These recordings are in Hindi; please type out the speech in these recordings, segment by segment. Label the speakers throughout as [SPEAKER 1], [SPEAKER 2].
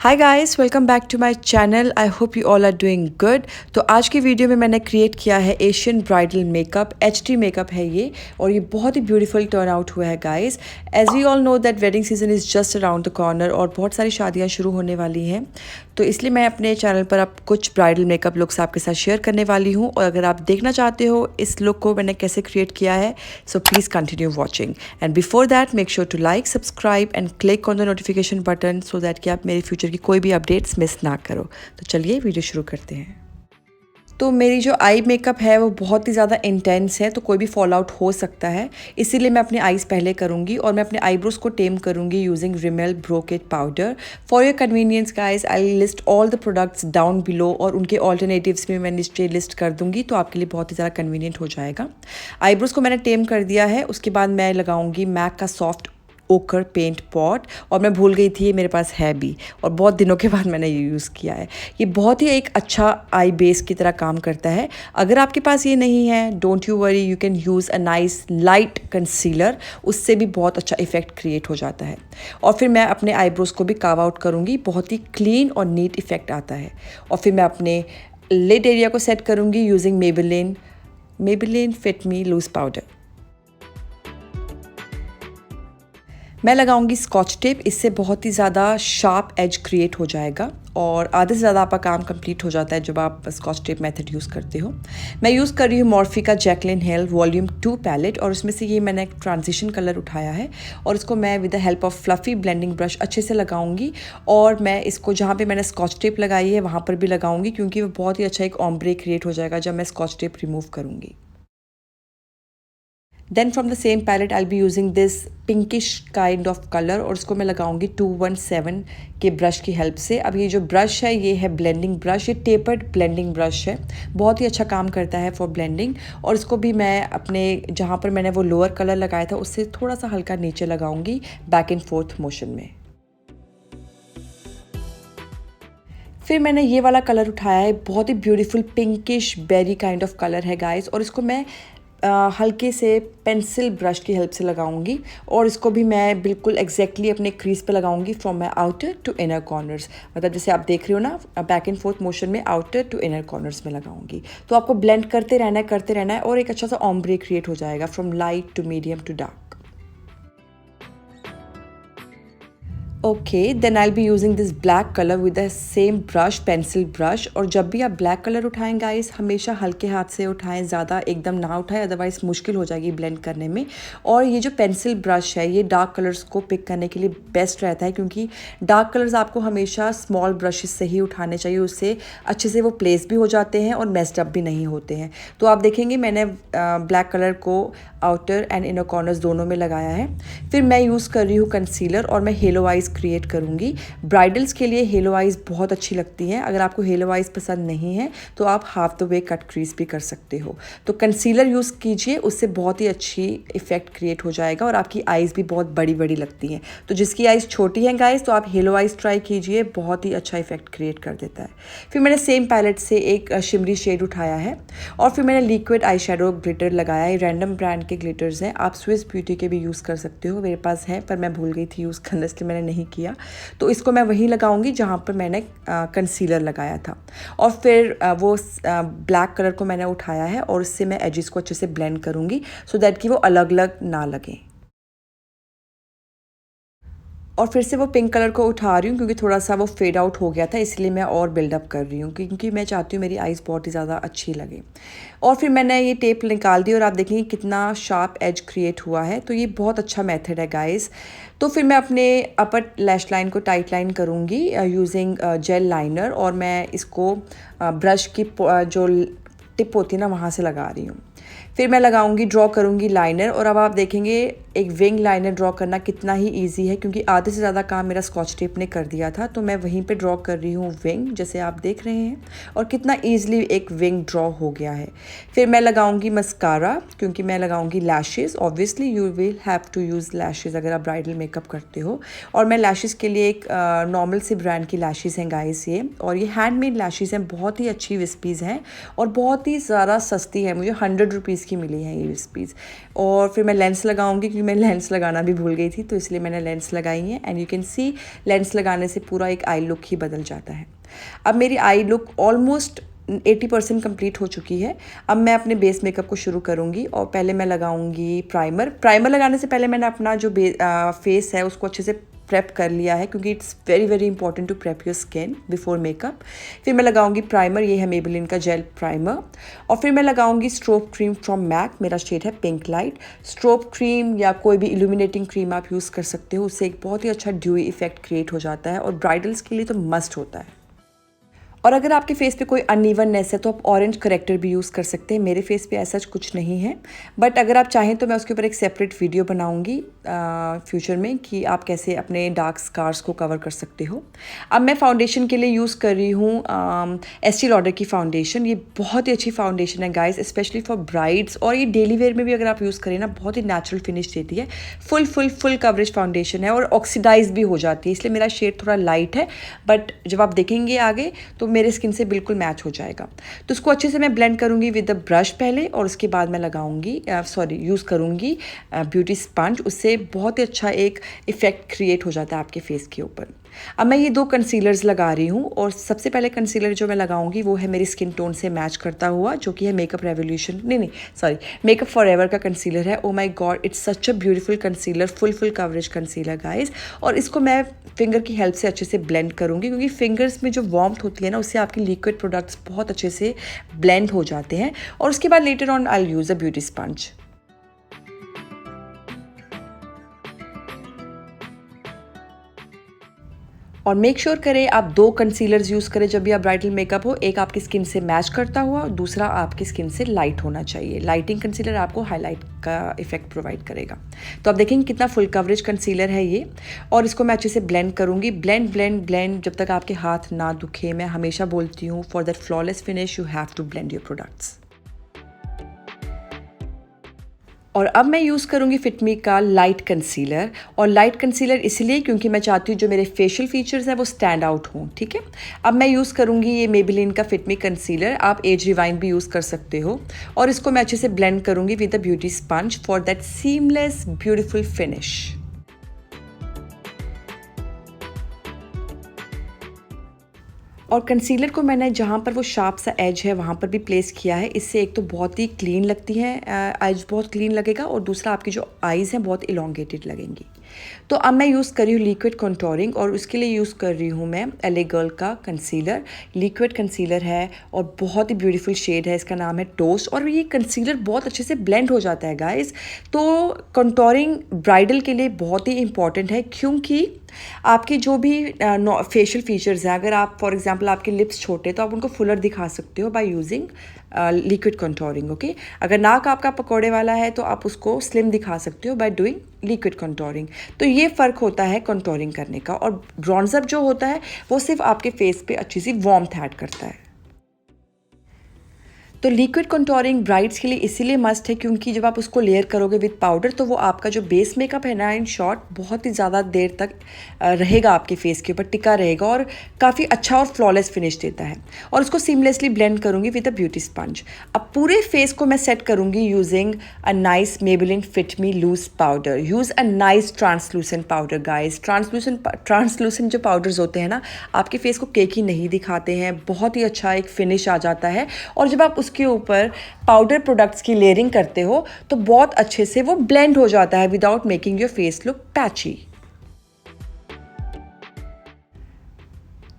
[SPEAKER 1] Hi guys, welcome back to my channel. I hope you all are doing good. तो आज की वीडियो में मैंने क्रिएट किया है Asian bridal makeup. HD makeup है ये और ये बहुत ही ब्यूटीफुल टर्न आउट हुआ है guys. As we all know that wedding season is just around the corner और बहुत सारी शादियां शुरू होने वाली हैं। तो इसलिए मैं अपने चैनल पर अब कुछ ब्राइडल मेकअप लुक्स आपके साथ शेयर करने वाली हूँ और अगर आप देखना चाहते हो इस लुक को मैंने कैसे क्रिएट किया है, so please continue watching and before that make sure to like, subscribe and click on the notification button so that कि आप मेरे फ्यूचर की कोई भी अपडेट्स मिस ना करो। तो चलिए वीडियो शुरू करते हैं। तो मेरी जो आई मेकअप है वो बहुत ही ज़्यादा इंटेंस है, तो कोई भी फॉल आउट हो सकता है, इसीलिए मैं अपने आईज़ पहले करूँगी और मैं अपने आईब्रोज को टेम करूँगी using Rimmel brocade powder. For your convenience guys I list all the products down below और उनके ऑल्टरनेटिव्स में मैं नीचे लिस्ट कर दूँगी, तो आपके लिए बहुत ही ज़्यादा कन्वीनियंट हो जाएगा। आईब्रोज को मैंने टेम कर दिया है, उसके बाद मैं लगाऊँगी मैक का सॉफ्ट ओकर पेंट पॉट और मैं भूल गई थी ये मेरे पास है भी और बहुत दिनों के बाद मैंने ये यूज़ किया है। ये बहुत ही एक अच्छा आई बेस की तरह काम करता है। अगर आपके पास ये नहीं है, don't you worry, you can use a nice light concealer, उससे भी बहुत अच्छा इफेक्ट क्रिएट हो जाता है। और फिर मैं अपने आईब्रोज को भी कार्व आउट करूँगी, बहुत ही क्लीन और नीट इफेक्ट आता है। और फिर मैं अपने लिड एरिया को सेट करूँगी यूजिंग मेबेलिन फिट मी लूज पाउडर। मैं लगाऊंगी स्कॉच टेप, इससे बहुत ही ज़्यादा शार्प एज क्रिएट हो जाएगा और आधे से ज़्यादा आपका काम कंप्लीट हो जाता है जब आप स्कॉच टेप मेथड यूज़ करते हो। मैं यूज़ कर रही हूँ मॉर्फी का जैक्लyn हेल वॉल्यूम 2 पैलेट और उसमें से ये मैंने एक ट्रांजिशन कलर उठाया है और इसको मैं with the help of fluffy blending brush अच्छे से लगाऊंगी और मैं इसको जहाँ पे मैंने स्कॉच टेप लगाई है वहाँ पर भी लगाऊंगी, क्योंकि वो बहुत ही अच्छा एक ऑम्ब्रे क्रिएट हो जाएगा जब मैं स्कॉच टेप रिमूव करूँगी। Then from the same palette I be using this pinkish kind of colour और इसको मैं लगाऊंगी 217 के ब्रश की हेल्प से। अब ये जो ब्रश है ये है ब्लेंडिंग ब्रश, ये टेपर्ड ब्लेंडिंग ब्रश है, बहुत ही अच्छा काम करता है फॉर ब्लेंडिंग। और इसको भी मैं अपने जहाँ पर मैंने वो लोअर कलर लगाया था उससे थोड़ा सा हल्का नीचे लगाऊंगी बैक एंड फोर्थ मोशन में। फिर मैंने ये वाला कलर उठाया है, बहुत ही beautiful pinkish berry kind of colour है गाइस और इसको मैं हल्के से पेंसिल ब्रश की हेल्प से लगाऊंगी और इसको भी मैं बिल्कुल एग्जैक्टली अपने क्रीज पे लगाऊंगी from my outer to inner corners. मतलब जैसे आप देख रहे हो ना, बैक एंड फोर्थ मोशन में आउटर टू इनर कॉर्नर्स में लगाऊंगी। तो आपको ब्लेंड करते रहना है और एक अच्छा सा ऑम्ब्रे क्रिएट हो जाएगा from light to medium to dark. Okay, then I be using this black colour with the same brush, pencil brush. और जब भी आप ब्लैक कलर उठाएं गाइस, हमेशा हल्के हाथ से उठाएं, ज़्यादा एकदम ना उठाएं, अदरवाइज मुश्किल हो जाएगी ब्लेंड करने में। और ये जो पेंसिल ब्रश है ये डार्क कलर्स को पिक करने के लिए बेस्ट रहता है, क्योंकि डार्क कलर्स आपको हमेशा स्मॉल ब्रशेस से ही उठाने चाहिए, उससे अच्छे से वो प्लेस भी हो जाते हैं और मेस्ड अप भी नहीं होते हैं। तो आप देखेंगे मैंने ब्लैक कलर को आउटर एंड इनर कॉर्नर्स दोनों में लगाया है। फिर मैं यूज़ कर रही हूँ कंसीलर और मैं हेलो आइज़ क्रिएट करूँगी। ब्राइडल्स के लिए हेलो आइज़ बहुत अच्छी लगती हैं। अगर आपको हेलो आइज़ पसंद नहीं है तो आप half the way cut crease भी कर सकते हो। तो कंसीलर यूज़ कीजिए, उससे बहुत ही अच्छी इफेक्ट क्रिएट हो जाएगा और आपकी आइज़ भी बहुत बड़ी बड़ी लगती हैं। तो जिसकी आइज़ छोटी है गाइज, तो आप हेलो आइज़ ट्राई कीजिए, बहुत ही अच्छा इफेक्ट क्रिएट कर देता है। फिर मैंने सेम पैलेट से एक शिमरी शेड उठाया है और फिर मैंने लिक्विड आई शेडो ग्लिटर लगाया है। रैंडम ब्रांड के ग्लिटर्स हैं, आप स्विस ब्यूटी के भी यूज़ कर सकते हो, मेरे पास है पर मैं भूल गई थी यूज़ करना, इसलिए मैंने नहीं किया। तो इसको मैं वहीं लगाऊंगी जहाँ पर मैंने कंसीलर लगाया था। और फिर वो ब्लैक कलर को मैंने उठाया है और उससे मैं एजेस को अच्छे से ब्लेंड करूँगी सो दैट कि वो अलग अलग ना लगें। और फिर से वो पिंक कलर को उठा रही हूँ क्योंकि थोड़ा सा वो फेड आउट हो गया था, इसलिए मैं और बिल्डअप कर रही हूँ क्योंकि मैं चाहती हूँ मेरी आइज़ बहुत ही ज़्यादा अच्छी लगे। और फिर मैंने ये टेप निकाल दी और आप देखेंगे कितना शार्प एज क्रिएट हुआ है। तो ये बहुत अच्छा मेथड है गाइस। तो फिर मैं अपने अपर लैश लाइन को टाइट लाइन करूँगी यूजिंग जेल लाइनर और मैं इसको ब्रश की जो टिप होती है ना वहाँ से लगा रही हूँ। फिर मैं लगाऊंगी, ड्रॉ करूंगी लाइनर और अब आप देखेंगे एक विंग लाइनर ड्रॉ करना कितना ही इजी है, क्योंकि आधे से ज़्यादा काम मेरा स्कॉच टेप ने कर दिया था। तो मैं वहीं पे ड्रॉ कर रही हूँ विंग, जैसे आप देख रहे हैं, और कितना ईजिली एक विंग ड्रॉ हो गया है। फिर मैं लगाऊंगी मस्कारा, क्योंकि मैं लगाऊंगी lashes. Obviously you will have to use lashes अगर आप ब्राइडल मेकअप करते हो। और मैं लैशेज़ के लिए एक नॉर्मल सी ब्रांड की लैशेज़ हैं गाइस ये, और ये हैंडमेड लैशेज़ हैं, बहुत ही अच्छी विस्पीज़ हैं और बहुत ही ज़्यादा सस्ती है, मुझे 100 रुपीज़ रुपीज़ की मिली है ये USPs। और फिर मैं लेंस लगाऊंगी क्योंकि मैं लेंस लगाना भी भूल गई थी, तो इसलिए मैंने लेंस लगाई है। And you can see lens लगाने से पूरा एक आई लुक ही बदल जाता है। अब मेरी आई लुक ऑलमोस्ट 80% कंप्लीट हो चुकी है। अब मैं अपने बेस मेकअप को शुरू करूँगी और पहले मैं लगाऊंगी प्राइमर लगाने से पहले मैंने अपना जो फेस है उसको अच्छे से प्रेप कर लिया है, क्योंकि it's very very important to prep your skin before makeup. फिर मैं लगाऊंगी प्राइमर, ये है मेबेलिन का जेल प्राइमर। और फिर मैं लगाऊंगी स्ट्रोब क्रीम फ्रॉम मैक, मेरा शेड है पिंक लाइट। स्ट्रोब क्रीम या कोई भी इल्यूमिनेटिंग क्रीम आप यूज़ कर सकते हो, उससे एक बहुत ही अच्छा ड्यूई इफेक्ट क्रिएट हो जाता है और ब्राइडल्स के लिए तो मस्ट होता है। और अगर आपके फेस पे कोई अनइवननेस है तो आप ऑरेंज करेक्टर भी यूज़ कर सकते हैं। मेरे फेस पे ऐसा कुछ नहीं है, बट अगर आप चाहें तो मैं उसके ऊपर एक सेपरेट वीडियो बनाऊंगी फ्यूचर में कि आप कैसे अपने डार्क स्कार्स को कवर कर सकते हो। अब मैं फाउंडेशन के लिए यूज़ कर रही हूँ एस्टी लॉडर की फाउंडेशन। ये बहुत ही अच्छी फाउंडेशन है गाइस, स्पेशली फॉर ब्राइड्स, और ये डेली वेयर में भी अगर आप यूज़ करें ना बहुत ही नेचुरल फिनिश देती है। फुल कवरेज फाउंडेशन है और ऑक्सीडाइज भी हो जाती है, इसलिए मेरा शेड थोड़ा लाइट है, बट जब आप देखेंगे आगे तो मेरे स्किन से बिल्कुल मैच हो जाएगा। तो उसको अच्छे से मैं ब्लेंड करूंगी विद द ब्रश पहले, और उसके बाद मैं लगाऊंगी यूज़ करूंगी ब्यूटी स्पंज। उससे बहुत ही अच्छा एक इफेक्ट क्रिएट हो जाता है आपके फेस के ऊपर। अब मैं ये 2 कंसीलर्स लगा रही हूँ, और सबसे पहले कंसीलर जो मैं लगाऊंगी वो है मेरी स्किन टोन से मैच करता हुआ, जो कि है मेकअप फॉरएवर का कंसीलर है। Oh my God, it's such a beautiful concealer, full coverage concealer guys. और इसको मैं फिंगर की हेल्प से अच्छे से ब्लेंड करूँगी, क्योंकि फिंगर्स में जो वार्मथ होती है ना उससे आपके लिक्विड प्रोडक्ट्स बहुत अच्छे से ब्लेंड हो जाते हैं। और उसके बाद later on I use a beauty sponge. और मेक श्योर करें आप 2 कंसीलर्स यूज़ करें जब भी आप ब्राइडल मेकअप हो। एक आपकी स्किन से मैच करता हुआ और दूसरा आपकी स्किन से लाइट होना चाहिए। लाइटिंग कंसीलर आपको हाईलाइट का इफेक्ट प्रोवाइड करेगा। तो आप देखेंगे कितना फुल कवरेज कंसीलर है ये। और इसको मैं अच्छे से ब्लेंड करूँगी, ब्लेंड जब तक आपके हाथ ना दुखे। मैं हमेशा बोलती हूँ for that flawless finish you have to blend your products. और अब मैं यूज़ करूँगी फिटमी का लाइट कंसीलर। और लाइट कंसीलर इसलिए क्योंकि मैं चाहती हूँ जो मेरे फेशियल फीचर्स हैं वो स्टैंड आउट हों, ठीक है। अब मैं यूज़ करूँगी ये मेबेलिन का फिटमी कंसीलर, आप एज रिवाइन भी यूज़ कर सकते हो। और इसको मैं अच्छे से ब्लेंड करूँगी with a beauty sponge for that seamless beautiful finish. और कंसीलर को मैंने जहाँ पर वो शार्प सा एज है वहाँ पर भी प्लेस किया है। इससे एक तो बहुत ही क्लीन लगती है, एज बहुत क्लीन लगेगा, और दूसरा आपकी जो आईज़ हैं बहुत इलोंगेटेड लगेंगी। तो अब मैं यूज़ कर रही हूँ लिक्विड कंटूरिंग, और उसके लिए यूज़ कर रही हूँ मैं LA गर्ल का कंसीलर। लिक्विड कंसीलर है और बहुत ही ब्यूटीफुल शेड है, इसका नाम है टोस्ट। और ये कंसीलर बहुत अच्छे से ब्लेंड हो जाता है गाइस। तो कंटूरिंग ब्राइडल के लिए बहुत ही इंपॉर्टेंट है, क्योंकि आपके जो भी फेशियल फीचर्स हैं, अगर आप फॉर एग्जांपल आपके लिप्स छोटे तो आप उनको फुलर दिखा सकते हो by using liquid contouring, okay. अगर नाक आपका पकौड़े वाला है तो आप उसको स्लिम दिखा सकते हो बाय डूइंग लिक्विड कंटूरिंग। तो ये फ़र्क होता है कंटूरिंग करने का। और ब्रॉन्जर जो होता है वो सिर्फ आपके फेस पे अच्छी सी वार्मथ ऐड करता है। तो लिक्विड कंटूरिंग ब्राइड्स के लिए इसीलिए मस्ट है, क्योंकि जब आप उसको लेयर करोगे विद पाउडर तो वो आपका जो बेस मेकअप है ना, इन शॉर्ट बहुत ही ज़्यादा देर तक रहेगा आपके फेस के ऊपर, टिका रहेगा और काफ़ी अच्छा और फ्लॉलेस फिनिश देता है। और उसको सीमलेसली ब्लेंड करूँगी विद अ ब्यूटी स्पंज। अब पूरे फेस को मैं सेट करूँगी using a nice Maybelline Fit Me loose powder. Use a nice translucent powder guys. Translucent जो पाउडर्स होते हैं ना, आपके फेस को केकी नहीं दिखाते हैं, बहुत ही अच्छा एक फिनिश आ जाता है। और जब आप के ऊपर पाउडर प्रोडक्ट्स की लेयरिंग करते हो तो बहुत अच्छे से वो ब्लेंड हो जाता है without making your face look patchy.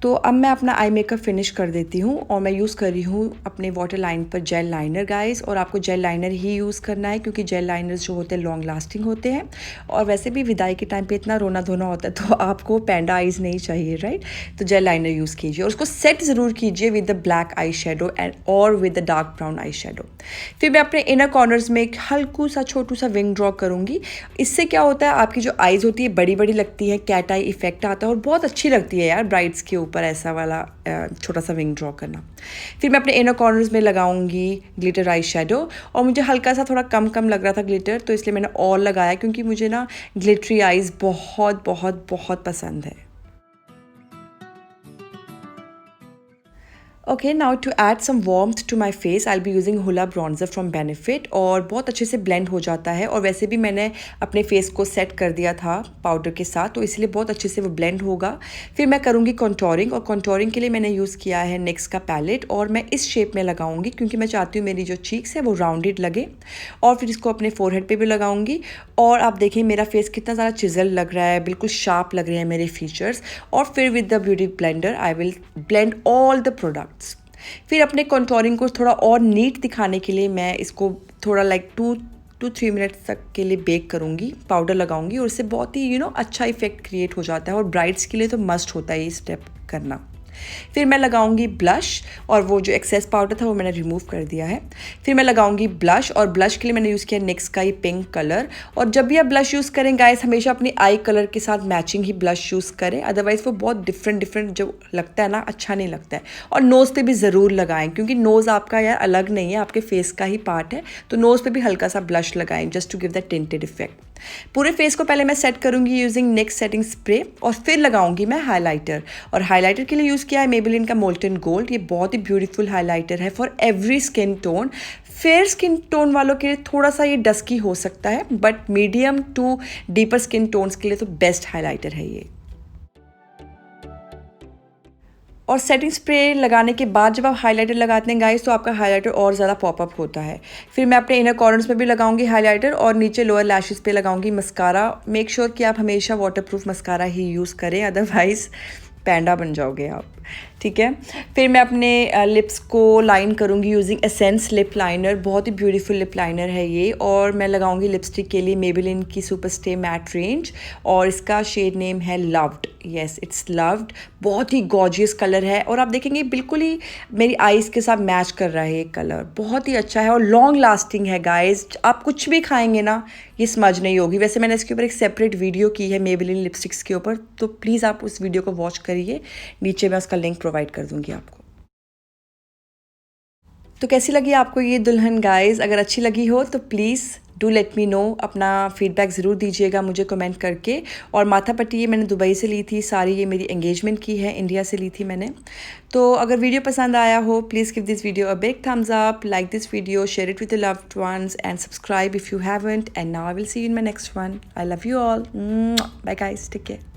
[SPEAKER 1] तो अब मैं अपना आई मेकअप फिनिश कर देती हूँ, और मैं यूज़ कर रही हूँ अपने वाटर लाइन पर जेल लाइनर गाइस। और आपको जेल लाइनर ही यूज़ करना है, क्योंकि जेल लाइनर्स जो होते हैं लॉन्ग लास्टिंग होते हैं। और वैसे भी विदाई के टाइम पे इतना रोना धोना होता है तो आपको पैंडा आइज़ नहीं चाहिए, राइट। तो जेल लाइनर यूज़ कीजिए और उसको सेट ज़रूर कीजिए with the black eye shadow and और with the dark brown eye shadow. फिर मैं अपने इनर कॉर्नर्स में एक हल्कू सा छोटू सा विंग ड्रॉ करूँगी। इससे क्या होता है, आपकी जो आइज़ होती है बड़ी बड़ी लगती है, कैट आई इफेक्ट आता है और बहुत अच्छी लगती है यार ब्राइड्स के ऊपर ऐसा वाला छोटा सा विंग ड्रॉ करना। फिर मैं अपने इनर कॉर्नर्स में लगाऊंगी ग्लिटर आई शेडो। और मुझे हल्का सा थोड़ा कम लग रहा था ग्लिटर, तो इसलिए मैंने और लगाया, क्योंकि मुझे ना ग्लिटरी आइज़ बहुत बहुत बहुत पसंद है। Okay, now to add some warmth to my face I be using Hoola bronzer from Benefit, और बहुत अच्छे से ब्लेंड हो जाता है। और वैसे भी मैंने अपने फेस को सेट कर दिया था पाउडर के साथ, तो इसलिए बहुत अच्छे से वो ब्लेंड होगा। फिर मैं करूँगी कॉन्टोरिंग, और कॉन्टोरिंग के लिए मैंने यूज़ किया है नेक्स का पैलेट, और मैं इस शेप में लगाऊंगी क्योंकि मैं चाहती हूँ मेरी जो चीक्स है वो राउंडेड लगे। और फिर इसको अपने फोरहेड पे भी लगाऊंगी। और आप देखिए मेरा फेस कितना ज़्यादा चिजल लग रहा है, बिल्कुल शार्प लग रहे हैं मेरे फीचर्स। और फिर with the beauty blender I will blend all the products. फिर अपने कॉन्टोरिंग को थोड़ा और नीट दिखाने के लिए मैं इसको थोड़ा लाइक 2 to 3 मिनट्स तक के लिए बेक करूँगी, पाउडर लगाऊंगी, और इससे बहुत ही अच्छा इफेक्ट क्रिएट हो जाता है। और ब्राइड्स के लिए तो मस्ट होता है ये स्टेप करना। फिर मैं लगाऊंगी ब्लश, और वो जो एक्सेस पाउडर था वो मैंने रिमूव कर दिया है। फिर मैं लगाऊंगी ब्लश, और ब्लश के लिए मैंने यूज़ किया नेक्स का ये पिंक कलर। और जब भी आप ब्लश यूज़ करें गाइस, हमेशा अपनी आई कलर के साथ मैचिंग ही ब्लश यूज़ करें, अदरवाइज़ वो बहुत डिफरेंट जो लगता है ना, अच्छा नहीं लगता है। और नोज़ पे भी ज़रूर लगाएं, क्योंकि नोज़ आपका यार अलग नहीं है, आपके फेस का ही पार्ट है, तो नोज़ पे भी हल्का सा ब्लश लगाएं just to give the tinted effect. पूरे फेस को पहले मैं सेट करूंगी यूजिंग नेक्स्ट सेटिंग स्प्रे, और फिर लगाऊंगी मैं हाइलाइटर। और हाइलाइटर के लिए यूज़ किया है मेबेलिन का मोल्टन गोल्ड। ये बहुत ही ब्यूटीफुल हाइलाइटर है for every skin tone. Fair skin tone वालों के लिए थोड़ा सा ये डस्की हो सकता है, but medium to deeper skin tones के लिए तो बेस्ट हाइलाइटर है ये। और सेटिंग स्प्रे लगाने के बाद जब आप हाइलाइटर लगाते हैं गाइस, तो आपका हाइलाइटर और ज़्यादा पॉपअप होता है। फिर मैं अपने इनर कॉर्नर्स में भी लगाऊंगी हाइलाइटर, और नीचे लोअर लैशेस पे लगाऊंगी मस्कारा। मेक श्योर कि आप हमेशा वाटरप्रूफ मस्कारा ही यूज़ करें, अदरवाइज़ पैंडा बन जाओगे आप, ठीक है। फिर मैं अपने लिप्स को लाइन करूँगी यूजिंग एसेंस लिप लाइनर। बहुत ही ब्यूटीफुल लिप लाइनर है ये। और मैं लगाऊंगी लिपस्टिक के लिए मेबेलिन की सुपर स्टे मैट रेंज, और इसका शेड नेम है लव्ड। Yes, it's loved. बहुत ही गॉर्जियस कलर है, और आप देखेंगे बिल्कुल ही मेरी आईज़ के साथ मैच कर रहा है ये कलर। बहुत ही अच्छा है और लॉन्ग लास्टिंग है गाइज। आप कुछ भी खाएंगे ना, ये स्मज नहीं होगी। वैसे मैंने इसके ऊपर एक सेपरेट वीडियो की है मेबेलिन लिपस्टिक्स के ऊपर, तो प्लीज़ आप उस वीडियो को वॉच करिए, नीचे मैं उसका लिंक प्रोवाइड कर दूंगी आपको। तो कैसी लगी आपको ये दुल्हन गाइस? अगर अच्छी लगी हो तो please do let me know, अपना फीडबैक ज़रूर दीजिएगा मुझे कमेंट करके। और माथा पट्टी ये मैंने दुबई से ली थी, सारी ये मेरी एंगेजमेंट की है, इंडिया से ली थी मैंने। तो अगर वीडियो पसंद आया हो, please give this video a big thumbs up, like this video, share it with your loved ones, and subscribe if you haven't. And now I will see you in my next one. I love you all. Bye guys, take care.